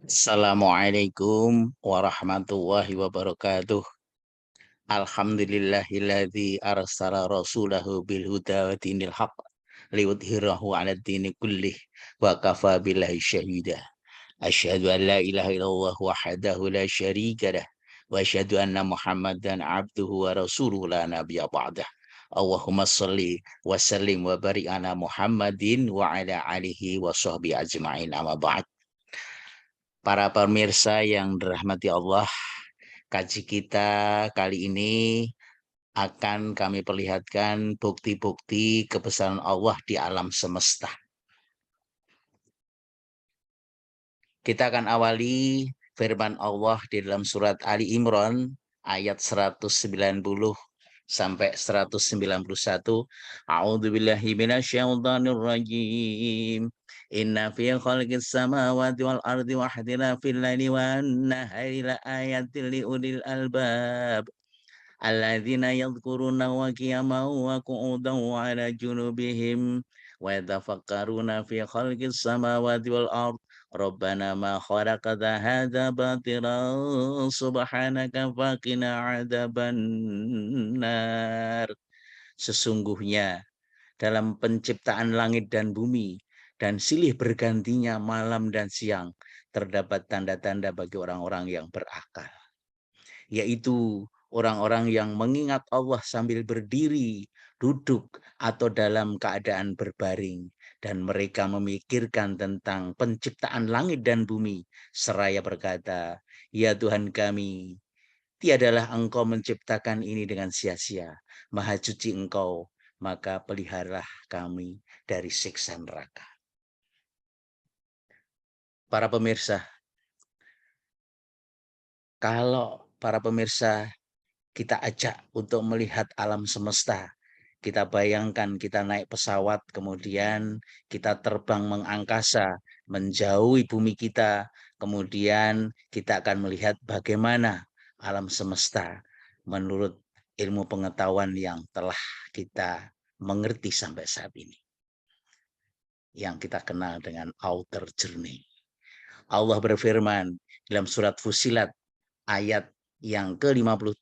Assalamualaikum warahmatullahi wabarakatuh. Alhamdulillahilladzi arsala rasulahu bil huda wa dinil haq liyudhhirahu 'ala dini kullih wa kafa billahi syahida. Asyhadu an la ilaha illallah wahdahu la syarika lah wa asyhadu anna Muhammadan 'abduhu wa rasuluhu la nabiyya ba'dah. Allahumma shalli wa sallim wa barik ala Muhammadin wa ala alihi wa sahbihi ajma'in amma ba'd. Para pemirsa yang dirahmati Allah, kaji kita kali ini akan kami perlihatkan bukti-bukti kebesaran Allah di alam semesta. Kita akan awali firman Allah di dalam surat Ali Imran ayat 190 sampai 191. A'udzubillahi minasyaitonirrajim. Inna fi khalqis samawati wal ardi wa ikhtilafil laili wan nahari la ayatin li ulil albab. Alladzina yadhkuruna wa qiyaman wa qu'udan wa 'ala junubihim wa yatafakkaruna fi khalqis samawati wal ard. Rabbana ma khalaqta hadza batilan subhanaka faqina 'adzabannar. Sesungguhnya dalam penciptaan langit dan bumi dan silih bergantinya malam dan siang terdapat tanda-tanda bagi orang-orang yang berakal, yaitu orang-orang yang mengingat Allah sambil berdiri, duduk, atau dalam keadaan berbaring, dan mereka memikirkan tentang penciptaan langit dan bumi, seraya berkata, "Ya Tuhan kami, tiadalah Engkau menciptakan ini dengan sia-sia, Maha Suci Engkau, maka peliharalah kami dari siksa neraka." Para pemirsa, kalau para pemirsa kita ajak untuk melihat alam semesta, kita bayangkan kita naik pesawat, kemudian kita terbang mengangkasa, menjauhi bumi kita, kemudian kita akan melihat bagaimana alam semesta menurut ilmu pengetahuan yang telah kita mengerti sampai saat ini, yang kita kenal dengan outer journey. Allah berfirman dalam surat Fusilat ayat yang ke-53.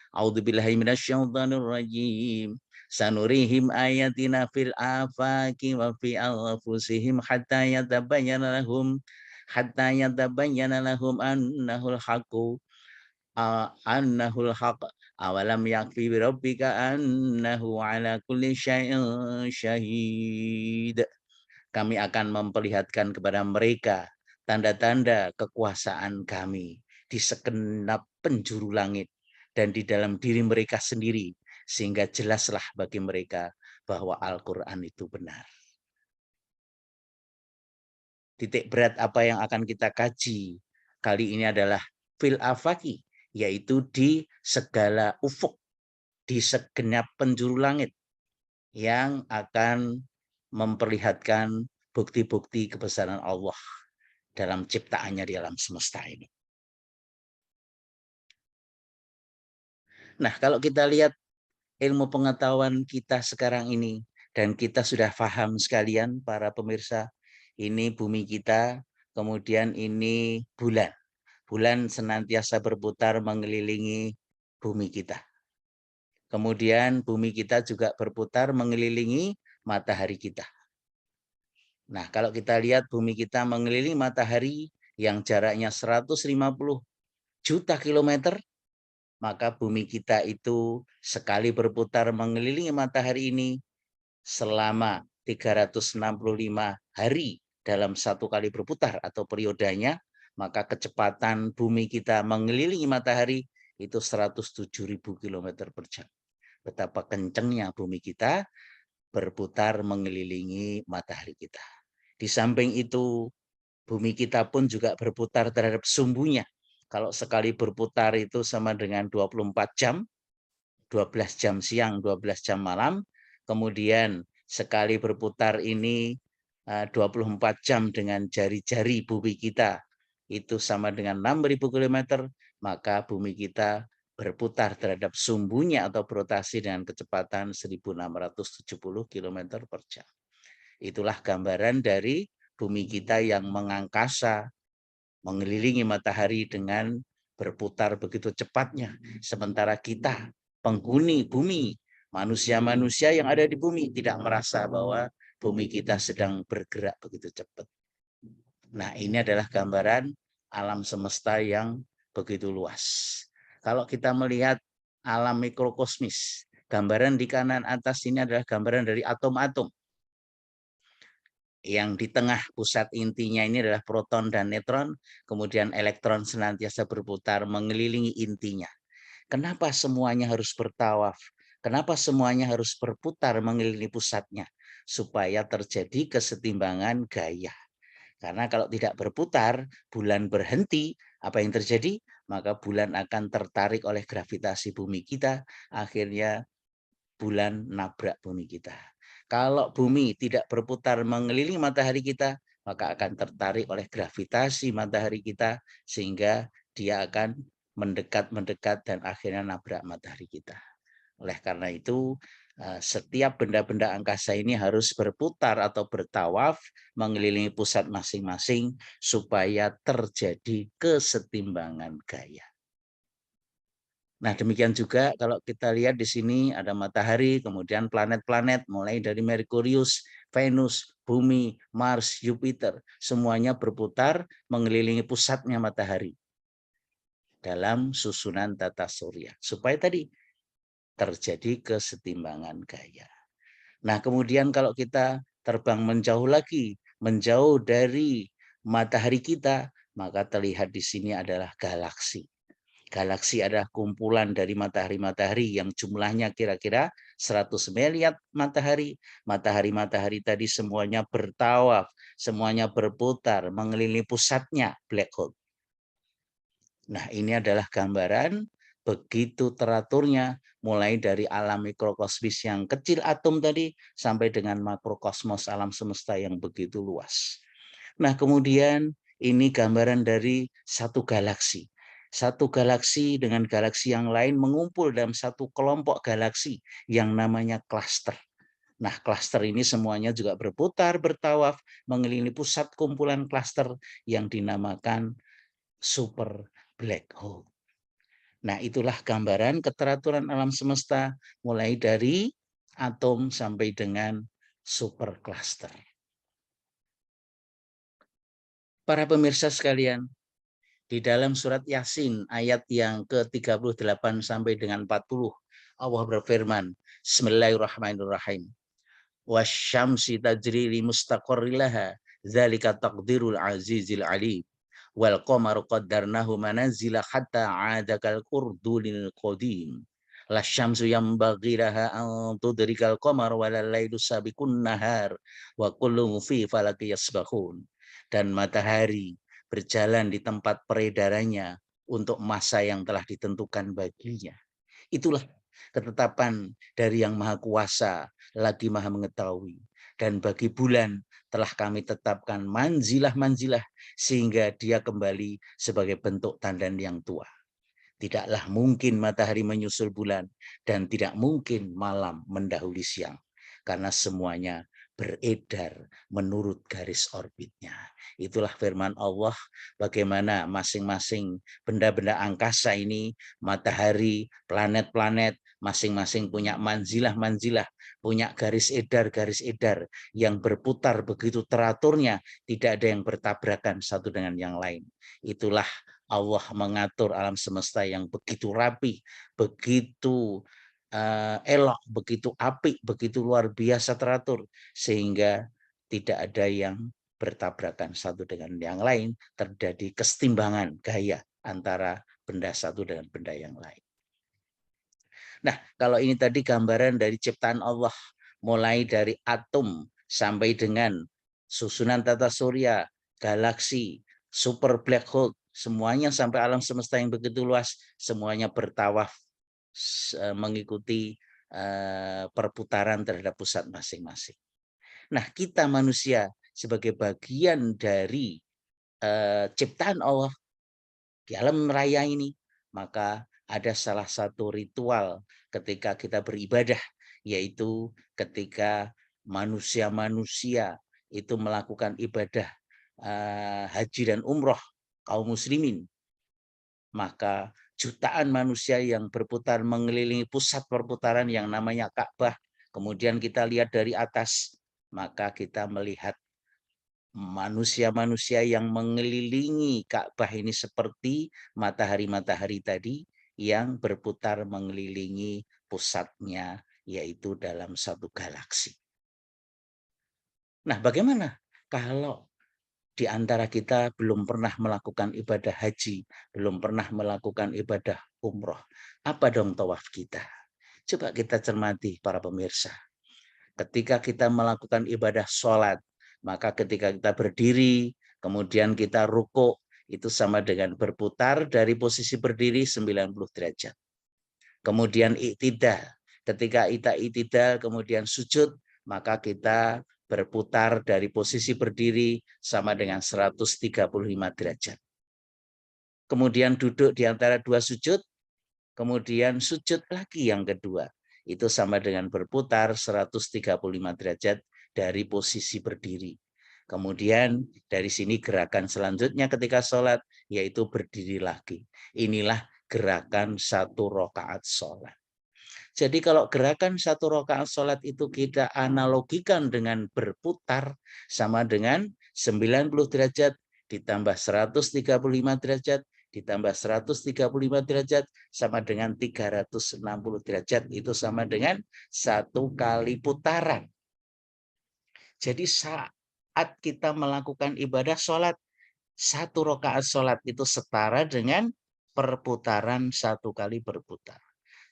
A'udzubillahi minasyaitonir rajim. Sanurihim ayatina fil afaqi wa fi anfusihim hatta yatabayyana lahum annahul haq. Awalam yakfi bi rabbika annahu ala kulli syai'in syahid. Kami akan memperlihatkan kepada mereka tanda-tanda kekuasaan kami di segenap penjuru langit dan di dalam diri mereka sendiri, sehingga jelaslah bagi mereka bahwa Al-Quran itu benar. Titik berat apa yang akan kita kaji kali ini adalah fil afaki, yaitu di segala ufuk, di segenap penjuru langit, yang akan memperlihatkan bukti-bukti kebesaran Allah dalam ciptaannya di alam semesta ini. Nah, kalau kita lihat ilmu pengetahuan kita sekarang ini, dan kita sudah paham sekalian para pemirsa, ini bumi kita, kemudian ini bulan. Bulan senantiasa berputar mengelilingi bumi kita. Kemudian bumi kita juga berputar mengelilingi matahari kita. Nah, kalau kita lihat bumi kita mengelilingi matahari yang jaraknya 150 juta kilometer, maka bumi kita itu sekali berputar mengelilingi matahari ini selama 365 hari dalam satu kali berputar atau periodenya, maka kecepatan bumi kita mengelilingi matahari itu 107.000 km per jam. Betapa kencangnya bumi kita berputar mengelilingi matahari kita. Di samping itu, bumi kita pun juga berputar terhadap sumbunya. Kalau sekali berputar itu sama dengan 24 jam, 12 jam siang, 12 jam malam. Kemudian sekali berputar ini 24 jam dengan jari-jari bumi kita, itu sama dengan 6.000 km, maka bumi kita berputar terhadap sumbunya atau berotasi dengan kecepatan 1.670 km per jam. Itulah gambaran dari bumi kita yang mengangkasa, mengelilingi matahari dengan berputar begitu cepatnya. Sementara kita, penghuni bumi, manusia-manusia yang ada di bumi, tidak merasa bahwa bumi kita sedang bergerak begitu cepat. Nah, ini adalah gambaran alam semesta yang begitu luas. Kalau kita melihat alam mikrokosmis, gambaran di kanan atas ini adalah gambaran dari atom-atom. Yang di tengah pusat intinya ini adalah proton dan neutron, kemudian elektron senantiasa berputar mengelilingi intinya. Kenapa semuanya harus bertawaf? Kenapa semuanya harus berputar mengelilingi pusatnya? Supaya terjadi kesetimbangan gaya. Karena kalau tidak berputar, bulan berhenti, apa yang terjadi? Maka bulan akan tertarik oleh gravitasi bumi kita, akhirnya bulan nabrak bumi kita. Kalau bumi tidak berputar mengelilingi matahari kita, maka akan tertarik oleh gravitasi matahari kita, sehingga dia akan mendekat-mendekat dan akhirnya nabrak matahari kita. Oleh karena itu, setiap benda-benda angkasa ini harus berputar atau bertawaf mengelilingi pusat masing-masing supaya terjadi kesetimbangan gaya. Nah, demikian juga kalau kita lihat di sini ada matahari, kemudian planet-planet mulai dari Merkurius, Venus, Bumi, Mars, Jupiter, semuanya berputar mengelilingi pusatnya matahari dalam susunan tata surya. Supaya tadi terjadi kesetimbangan gaya. Nah, kemudian kalau kita terbang menjauh lagi, menjauh dari matahari kita, maka terlihat di sini adalah galaksi. Galaksi adalah kumpulan dari matahari-matahari yang jumlahnya kira-kira 100 miliar matahari. Matahari-matahari tadi semuanya bertawaf, semuanya berputar mengelilingi pusatnya black hole. Nah, ini adalah gambaran begitu teraturnya mulai dari alam mikrokosmis yang kecil atom tadi sampai dengan makrokosmos alam semesta yang begitu luas. Nah, kemudian ini gambaran dari satu galaksi. Satu galaksi dengan galaksi yang lain mengumpul dalam satu kelompok galaksi yang namanya klaster. Nah, klaster ini semuanya juga berputar, bertawaf, mengelilingi pusat kumpulan klaster yang dinamakan super black hole. Nah, itulah gambaran keteraturan alam semesta mulai dari atom sampai dengan supercluster. Para pemirsa sekalian, di dalam surat Yasin ayat yang ke-38 sampai dengan 40, Allah berfirman, Bismillahirrahmanirrahim. Wasyamsi tajri li mustaqarrilaha, dzalika taqdirul azizil alim. Wal qamaru qaddarnahu manazila hatta 'ada kal qurdunil qadim. Lasyamsu yanbaghi laha an tudrikal qamar walal lailu sabiqun nahar wa kullun fi falaki yasbahun. Dan matahari berjalan di tempat peredarannya untuk masa yang telah ditentukan baginya. Itulah ketetapan dari Yang Maha Kuasa lagi Maha Mengetahui. Dan bagi bulan telah kami tetapkan manzilah-manzilah sehingga dia kembali sebagai bentuk tandan yang tua. Tidaklah mungkin matahari menyusul bulan dan tidak mungkin malam mendahului siang. Karena semuanya beredar menurut garis orbitnya. Itulah firman Allah bagaimana masing-masing benda-benda angkasa ini, matahari, planet-planet, masing-masing punya manzilah-manzilah, punya garis edar yang berputar begitu teraturnya, tidak ada yang bertabrakan satu dengan yang lain. Itulah Allah mengatur alam semesta yang begitu rapi, begitu elok, begitu apik, begitu luar biasa teratur, sehingga tidak ada yang bertabrakan satu dengan yang lain, terjadi kesetimbangan gaya antara benda satu dengan benda yang lain. Nah, kalau ini tadi gambaran dari ciptaan Allah, mulai dari atom sampai dengan susunan tata surya, galaksi, super black hole, semuanya sampai alam semesta yang begitu luas, semuanya bertawaf mengikuti perputaran terhadap pusat masing-masing. Nah, kita manusia sebagai bagian dari ciptaan Allah di alam raya ini, maka ada salah satu ritual ketika kita beribadah, yaitu ketika manusia-manusia itu melakukan ibadah haji dan umroh kaum muslimin, maka jutaan manusia yang berputar mengelilingi pusat perputaran yang namanya Ka'bah, kemudian kita lihat dari atas, maka kita melihat manusia-manusia yang mengelilingi Ka'bah ini seperti matahari-matahari tadi yang berputar mengelilingi pusatnya, yaitu dalam satu galaksi. Nah, bagaimana kalau di antara kita belum pernah melakukan ibadah haji, belum pernah melakukan ibadah umroh? Apa dong tawaf kita? Coba kita cermati para pemirsa. Ketika kita melakukan ibadah sholat, maka ketika kita berdiri, kemudian kita rukuk, itu sama dengan berputar dari posisi berdiri 90 derajat. Kemudian iktidal, ketika kita iktidal kemudian sujud, maka kita berputar dari posisi berdiri sama dengan 135 derajat. Kemudian duduk di antara dua sujud, kemudian sujud lagi yang kedua. Itu sama dengan berputar 135 derajat dari posisi berdiri. Kemudian dari sini gerakan selanjutnya ketika sholat, yaitu berdiri lagi. Inilah gerakan satu rakaat sholat. Jadi kalau gerakan satu rakaat sholat itu kita analogikan dengan berputar, sama dengan 90 derajat ditambah 135 derajat ditambah 135 derajat sama dengan 360 derajat, itu sama dengan satu kali putaran. Jadi saat kita melakukan ibadah sholat, satu rakaat sholat itu setara dengan perputaran satu kali berputar.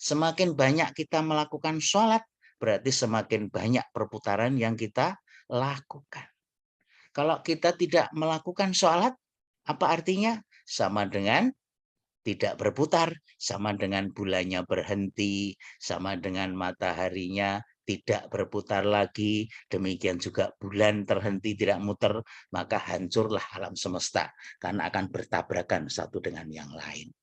Semakin banyak kita melakukan sholat, berarti semakin banyak perputaran yang kita lakukan. Kalau kita tidak melakukan sholat, apa artinya? Sama dengan tidak berputar, sama dengan bulannya berhenti, sama dengan mataharinya tidak berputar lagi, demikian juga bulan terhenti tidak muter, maka hancurlah alam semesta karena akan bertabrakan satu dengan yang lain.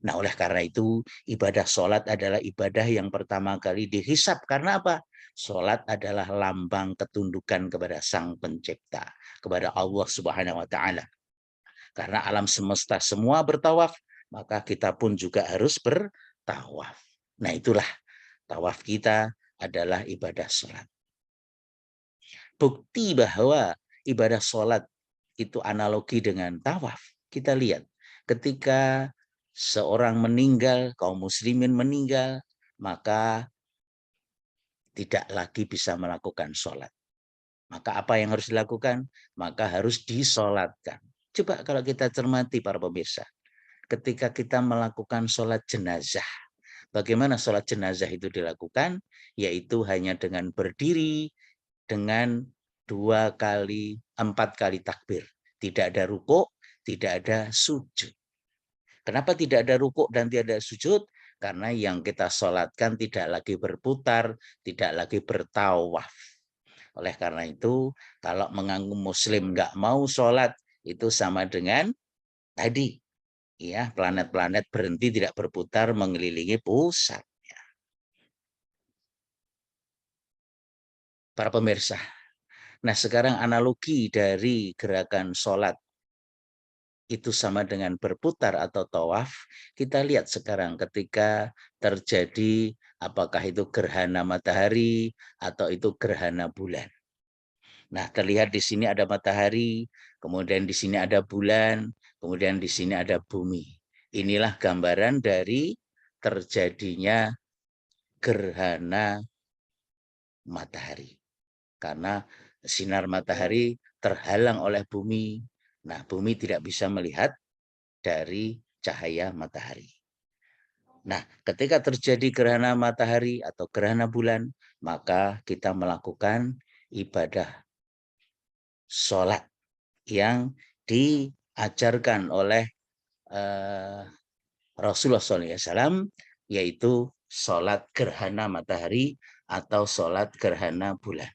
Nah, oleh karena itu ibadah sholat adalah ibadah yang pertama kali dihisab. Karena apa? Sholat adalah lambang ketundukan kepada Sang Pencipta, kepada Allah Subhanahu wa Ta'ala. Karena alam semesta semua bertawaf, maka kita pun juga harus bertawaf. Nah, itulah tawaf kita adalah ibadah sholat. Bukti bahwa ibadah sholat itu analogi dengan tawaf. Kita lihat ketika seorang meninggal, kaum muslimin meninggal, maka tidak lagi bisa melakukan sholat. Maka apa yang harus dilakukan? Maka harus disolatkan. Coba kalau kita cermati para pemirsa, ketika kita melakukan sholat jenazah, bagaimana sholat jenazah itu dilakukan? Yaitu hanya dengan berdiri, dengan 4 kali takbir. Tidak ada rukuk, tidak ada sujud. Kenapa tidak ada rukuk dan tidak ada sujud? Karena yang kita sholatkan tidak lagi berputar, tidak lagi bertawaf. Oleh karena itu, kalau mengganggu muslim nggak mau sholat, itu sama dengan tadi, ya, planet-planet berhenti tidak berputar mengelilingi pusat. Para pemirsa, nah sekarang analogi dari gerakan sholat itu sama dengan berputar atau tawaf, kita lihat sekarang ketika terjadi apakah itu gerhana matahari atau itu gerhana bulan. Nah, terlihat di sini ada matahari, kemudian di sini ada bulan, kemudian di sini ada bumi. Inilah gambaran dari terjadinya gerhana matahari. Karena sinar matahari terhalang oleh bumi. Nah, bumi tidak bisa melihat dari cahaya matahari. Nah, ketika terjadi gerhana matahari atau gerhana bulan, maka kita melakukan ibadah sholat yang diajarkan oleh Rasulullah SAW, yaitu sholat gerhana matahari atau sholat gerhana bulan.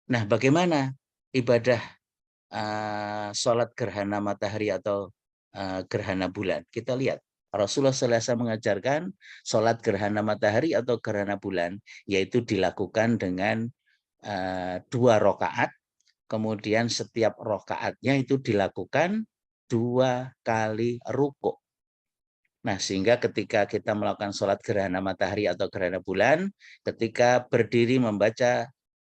Nah, bagaimana ibadah sholat gerhana matahari atau gerhana bulan? Kita lihat. Rasulullah SAW mengajarkan sholat gerhana matahari atau gerhana bulan, yaitu dilakukan dengan 2 rakaat, kemudian setiap rakaatnya itu dilakukan 2 kali rukuk. Nah, sehingga ketika kita melakukan sholat gerhana matahari atau gerhana bulan, ketika berdiri membaca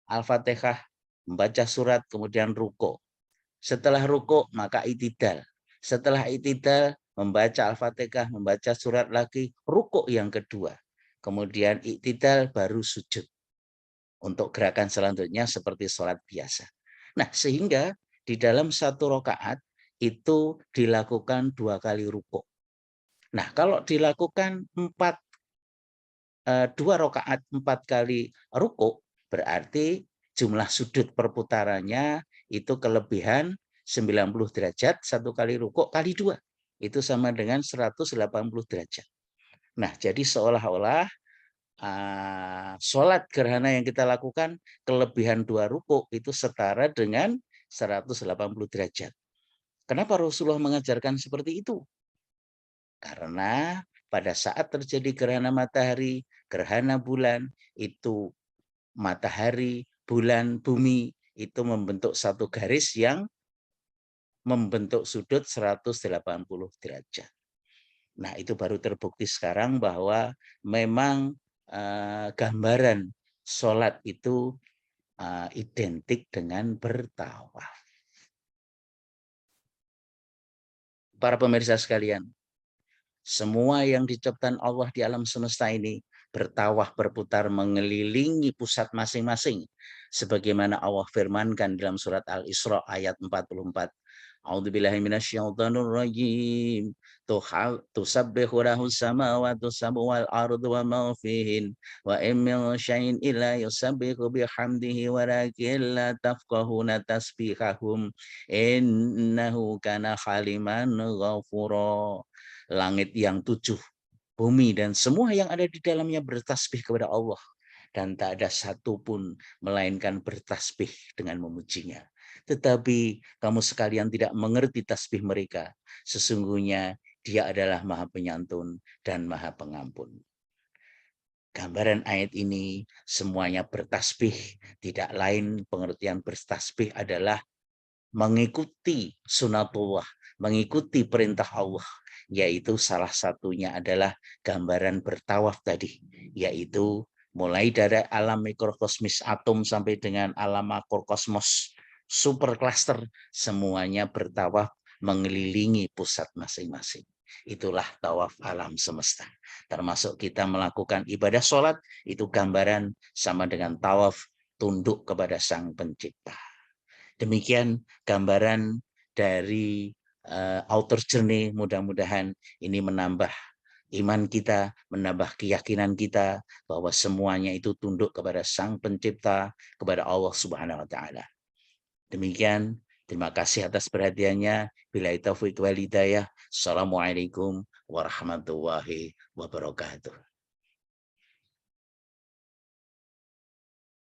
Al-Fatihah, membaca surat, kemudian rukuk. Setelah rukuk, maka itidal. Setelah itidal, membaca Al-Fatihah, membaca surat lagi, rukuk yang kedua. Kemudian itidal, baru sujud. Untuk gerakan selanjutnya seperti sholat biasa. Nah, sehingga di dalam 1 rakaat itu dilakukan 2 kali rukuk. Nah, kalau dilakukan 2 rakaat 4 kali rukuk, berarti jumlah sudut perputarannya itu kelebihan 90 derajat, 1 kali rukuk kali 2. Itu sama dengan 180 derajat. Nah, jadi seolah-olah sholat gerhana yang kita lakukan, kelebihan 2 rukuk itu setara dengan 180 derajat. Kenapa Rasulullah mengajarkan seperti itu? Karena pada saat terjadi gerhana matahari, gerhana bulan, itu matahari, bulan, bumi itu membentuk satu garis yang membentuk sudut 180 derajat. Nah, itu baru terbukti sekarang bahwa memang gambaran sholat itu identik dengan bertawaf. Para pemirsa sekalian, semua yang diciptakan Allah di alam semesta ini bertawaf berputar mengelilingi pusat masing-masing. Sebagaimana Allah firmankan dalam surat Al-Isra ayat 44. A'udzubillahi minasyaitonir rajim. Tusabbihu lahus samawati sab'u wal ardu wa ma fihin wa in min syai'in illa yusabbihu bihamdihi walakin la tafqahuna tasbihahum innahu kana haliman ghafura. Langit yang 7, bumi dan semua yang ada di dalamnya bertasbih kepada Allah. Dan tak ada satupun melainkan bertasbih dengan memujinya. Tetapi kamu sekalian tidak mengerti tasbih mereka. Sesungguhnya dia adalah maha penyantun dan maha pengampun. Gambaran ayat ini semuanya bertasbih. Tidak lain pengertian bertasbih adalah mengikuti sunatullah, mengikuti perintah Allah, yaitu salah satunya adalah gambaran bertawaf tadi, yaitu mulai dari alam mikrokosmis atom sampai dengan alam makrokosmos supercluster, semuanya bertawaf mengelilingi pusat masing-masing. Itulah tawaf alam semesta. Termasuk kita melakukan ibadah sholat, itu gambaran sama dengan tawaf tunduk kepada Sang Pencipta. Demikian gambaran dari Outer Journey. Mudah-mudahan ini menambah iman kita, menambah keyakinan kita bahwa semuanya itu tunduk kepada Sang Pencipta, kepada Allah Subhanahu wa taala. Demikian, terima kasih atas perhatiannya. Billahi taufiq wal hidayah. Assalamualaikum warahmatullahi wabarakatuh.